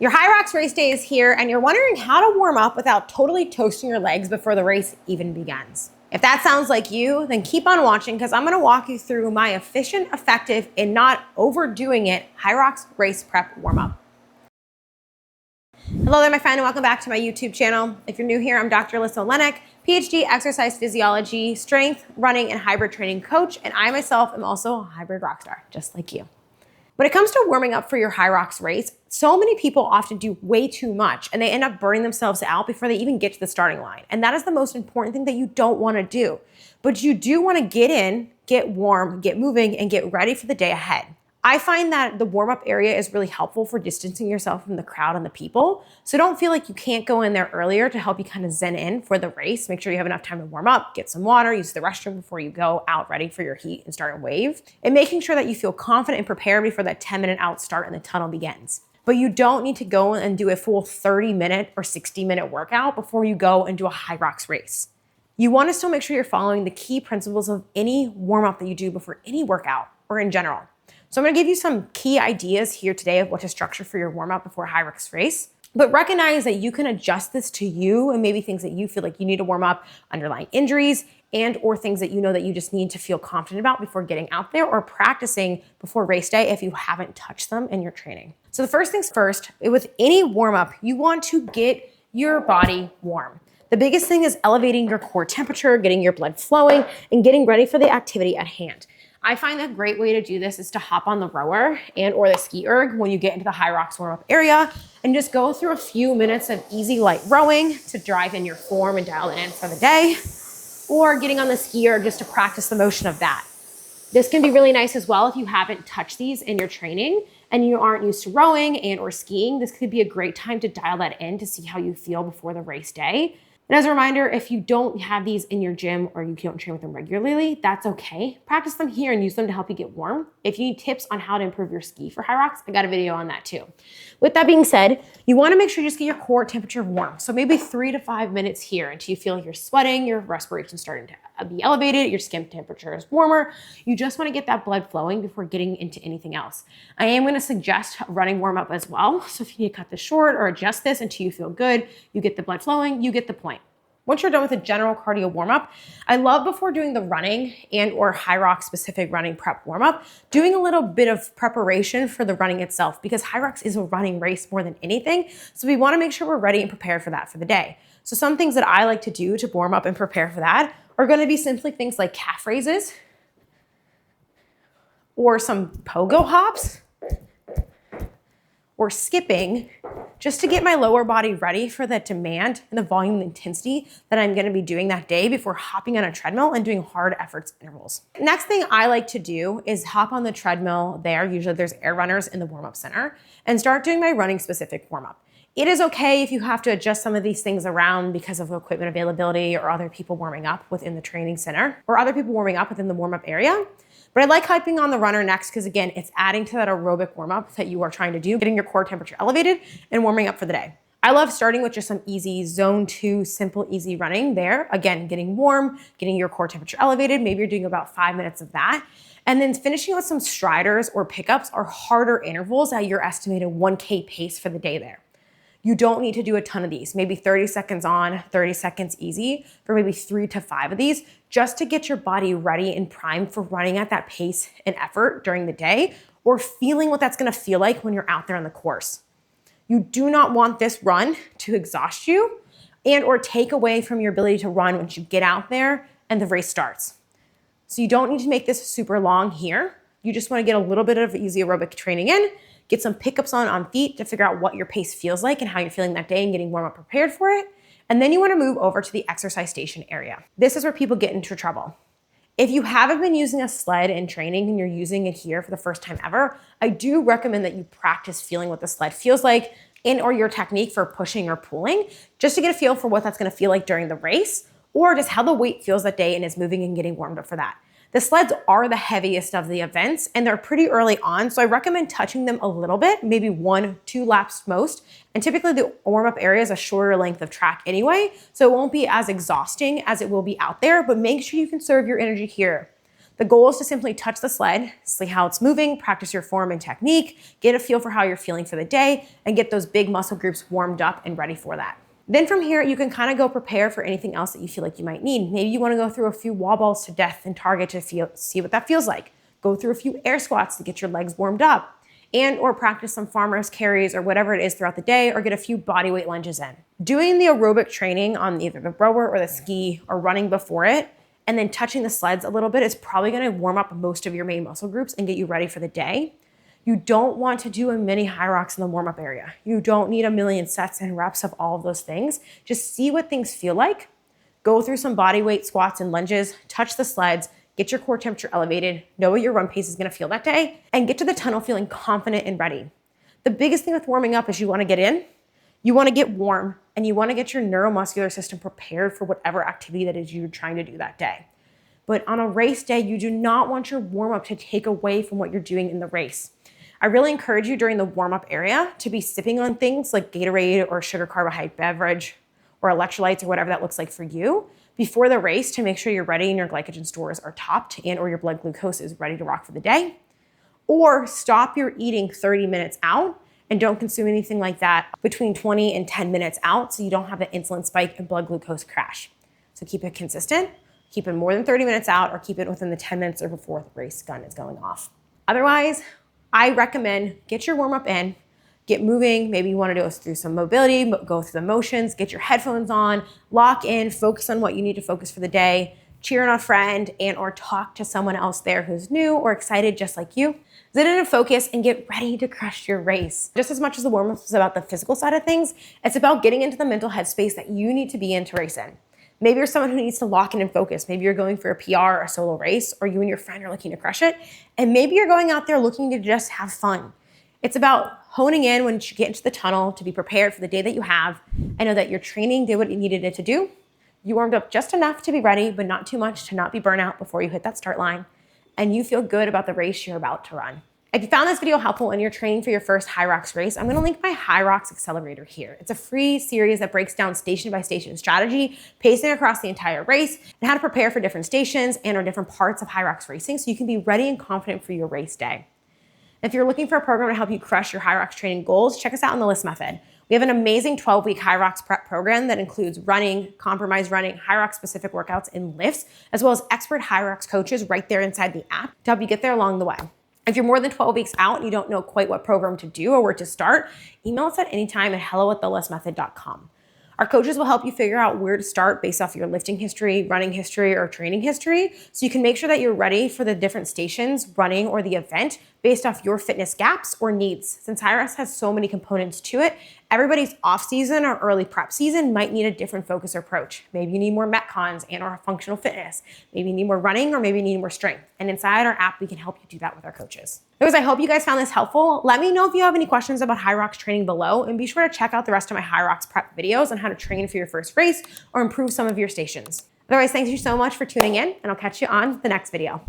Your HYROX race day is here and you're wondering how to warm up without totally toasting your legs before the race even begins. If that sounds like you, then keep on watching because I'm gonna walk you through my efficient, effective, and not overdoing it HYROX race prep warm up. Hello there, my friend, and welcome back to my YouTube channel. If you're new here, I'm Dr. Alyssa Olenek, PhD exercise physiology, strength, running, and hybrid training coach, and I myself am also a hybrid rock star, just like you. When it comes to warming up for your HYROX race, so many people often do way too much and they end up burning themselves out before they even get to the starting line. And that is the most important thing that you don't want to do. But you do want to get in, get warm, get moving, and get ready for the day ahead. I find that the warm-up area is really helpful for distancing yourself from the crowd and the people. So don't feel like you can't go in there earlier to help you kind of zen in for the race. Make sure you have enough time to warm up, get some water, use the restroom before you go out ready for your heat and start a wave. And making sure that you feel confident and prepared before that 10-minute out start and the tunnel begins. But you don't need to go and do a full 30-minute or 60-minute workout before you go and do a HYROX race. You want to still make sure you're following the key principles of any warm-up that you do before any workout or in general. So I'm gonna give you some key ideas here today of what to structure for your warm-up before HYROX race. But recognize that you can adjust this to you and maybe things that you feel like you need to warm up, underlying injuries, and or things that you know that you just need to feel confident about before getting out there or practicing before race day if you haven't touched them in your training. So the first things first, with any warm-up, you want to get your body warm. The biggest thing is elevating your core temperature, getting your blood flowing, and getting ready for the activity at hand. I find a great way to do this is to hop on the rower and or the ski erg when you get into the HYROX warm-up area and just go through a few minutes of easy light rowing to drive in your form and dial it in for the day, or getting on the ski erg just to practice the motion of that. This can be really nice as well if you haven't touched these in your training and you aren't used to rowing and or skiing. This could be a great time to dial that in to see how you feel before the race day. And as a reminder, if you don't have these in your gym or you don't train with them regularly, that's okay. Practice them here and use them to help you get warm. If you need tips on how to improve your ski for HYROX, I got a video on that too. With that being said, you want to make sure you just get your core temperature warm. So maybe 3 to 5 minutes here until you feel like you're sweating, your respiration's starting to be elevated, your skin temperature is warmer. You just want to get that blood flowing before getting into anything else. I am going to suggest running warm up as well. So if you need to cut this short or adjust this until you feel good, you get the blood flowing, you get the point. Once you're done with a general cardio warm-up, I love before doing the running and or HYROX specific running prep warm-up, doing a little bit of preparation for the running itself because HYROX is a running race more than anything. So we want to make sure we're ready and prepared for that for the day. So some things that I like to do to warm up and prepare for that are going to be simply things like calf raises or some pogo hops or skipping, just to get my lower body ready for the demand and the volume and intensity that I'm gonna be doing that day before hopping on a treadmill and doing hard efforts intervals. Next thing I like to do is hop on the treadmill there. Usually there's air runners in the warm-up center and start doing my running specific warm-up. It is okay if you have to adjust some of these things around because of equipment availability or other people warming up within the training center or other people warming up within the warm-up area. But I like hyping on the runner next because again, it's adding to that aerobic warm-up that you are trying to do, getting your core temperature elevated and warming up for the day. I love starting with just some easy zone 2, simple, easy running there. Again, getting warm, getting your core temperature elevated. Maybe you're doing about 5 minutes of that. And then finishing with some striders or pickups or harder intervals at your estimated 1K pace for the day there. You don't need to do a ton of these, maybe 30 seconds on, 30 seconds easy for maybe 3 to 5 of these, just to get your body ready and primed for running at that pace and effort during the day or feeling what that's gonna feel like when you're out there on the course. You do not want this run to exhaust you and or take away from your ability to run once you get out there and the race starts. So you don't need to make this super long here. You just wanna get a little bit of easy aerobic training in, get some pickups on feet to figure out what your pace feels like and how you're feeling that day and getting warm up prepared for it. And then you want to move over to the exercise station area. This is where people get into trouble. If you haven't been using a sled in training and you're using it here for the first time ever, I do recommend that you practice feeling what the sled feels like and or your technique for pushing or pulling, just to get a feel for what that's going to feel like during the race or just how the weight feels that day and is moving and getting warmed up for that. The sleds are the heaviest of the events and they're pretty early on, so I recommend touching them a little bit, maybe 1-2 laps most. And typically the warm-up area is a shorter length of track anyway, so it won't be as exhausting as it will be out there, but make sure you conserve your energy here. The goal is to simply touch the sled, see how it's moving, practice your form and technique, get a feel for how you're feeling for the day, and get those big muscle groups warmed up and ready for that. Then from here, you can kind of go prepare for anything else that you feel like you might need. Maybe you want to go through a few wall balls to death and target to see what that feels like. Go through a few air squats to get your legs warmed up, and or practice some farmer's carries or whatever it is throughout the day, or get a few bodyweight lunges in. Doing the aerobic training on either the rower or the ski or running before it, and then touching the sleds a little bit is probably gonna warm up most of your main muscle groups and get you ready for the day. You don't want to do a mini HYROX in the warm-up area. You don't need a million sets and reps of all of those things. Just see what things feel like. Go through some body weight squats and lunges, touch the sleds, get your core temperature elevated, know what your run pace is gonna feel that day, and get to the tunnel feeling confident and ready. The biggest thing with warming up is you wanna get in, you wanna get warm, and you wanna get your neuromuscular system prepared for whatever activity that is you're trying to do that day. But on a race day, you do not want your warm-up to take away from what you're doing in the race. I really encourage you during the warm-up area to be sipping on things like Gatorade or sugar carbohydrate beverage or electrolytes or whatever that looks like for you before the race to make sure you're ready and your glycogen stores are topped and or your blood glucose is ready to rock for the day. Or stop your eating 30 minutes out and don't consume anything like that between 20 and 10 minutes out so you don't have the insulin spike and blood glucose crash. So keep it consistent, keep it more than 30 minutes out, or keep it within the 10 minutes or before the race gun is going off. Otherwise, I recommend get your warm-up in, get moving. Maybe you want to go through some mobility, go through the motions, get your headphones on, lock in, focus on what you need to focus for the day, cheer on a friend, and or talk to someone else there who's new or excited just like you. Zit in and focus and get ready to crush your race. Just as much as the warm-up is about the physical side of things, it's about getting into the mental headspace that you need to be in to race in. Maybe you're someone who needs to lock in and focus. Maybe you're going for a PR or a solo race, or you and your friend are looking to crush it. And maybe you're going out there looking to just have fun. It's about honing in when you get into the tunnel to be prepared for the day that you have. I know that your training did what it needed it to do. You warmed up just enough to be ready, but not too much to not be burnout before you hit that start line. And you feel good about the race you're about to run. If you found this video helpful and you're training for your first HYROX race, I'm gonna link my HYROX Accelerator here. It's a free series that breaks down station by station strategy, pacing across the entire race, and how to prepare for different stations and or different parts of HYROX racing so you can be ready and confident for your race day. If you're looking for a program to help you crush your HYROX training goals, check us out on the List Method. We have an amazing 12-week HYROX prep program that includes running, compromise running, HYROX-specific workouts, and lifts, as well as expert HYROX coaches right there inside the app to help you get there along the way. If you're more than 12 weeks out and you don't know quite what program to do or where to start, email us at any time at hello@thelistmethod.com. Our coaches will help you figure out where to start based off your lifting history, running history, or training history, so you can make sure that you're ready for the different stations, running, or the event based off your fitness gaps or needs. Since HYROX has so many components to it, everybody's off-season or early prep season might need a different focus or approach. Maybe you need more metcons and or functional fitness. Maybe you need more running, or maybe you need more strength. And inside our app, we can help you do that with our coaches. Anyways, I hope you guys found this helpful. Let me know if you have any questions about HYROX training below, and be sure to check out the rest of my HYROX prep videos on how to train for your first race or improve some of your stations. Otherwise, thank you so much for tuning in, and I'll catch you on the next video.